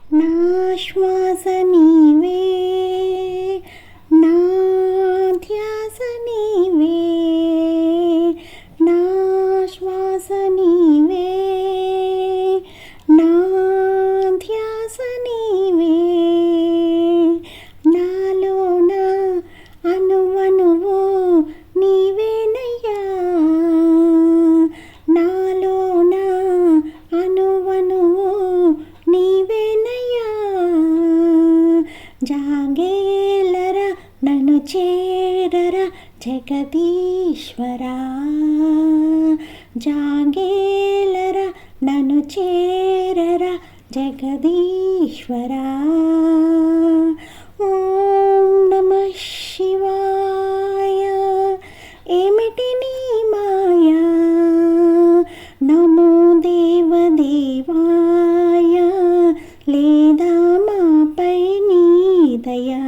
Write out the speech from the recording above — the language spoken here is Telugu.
నా శ్వాస నీవే, నా ధ్యాస నీవే, నా శ్వాస నీవే, నా ధ్యాస నీవే. నాలోన అణువణువు నీవేనయ్యా, నాలోన అణువణువు నీవేనయ్యా. జాగేలరా నన్ను చేరరా జగదీశ్వరా, జాగేలరా నన్ను చేరరా జగదీశ్వరా. ఓం నమః శివాయ. ఏమిటి నీ మాయా, నమో దేవదేవాయ, లేదా మాపై నీ దయా.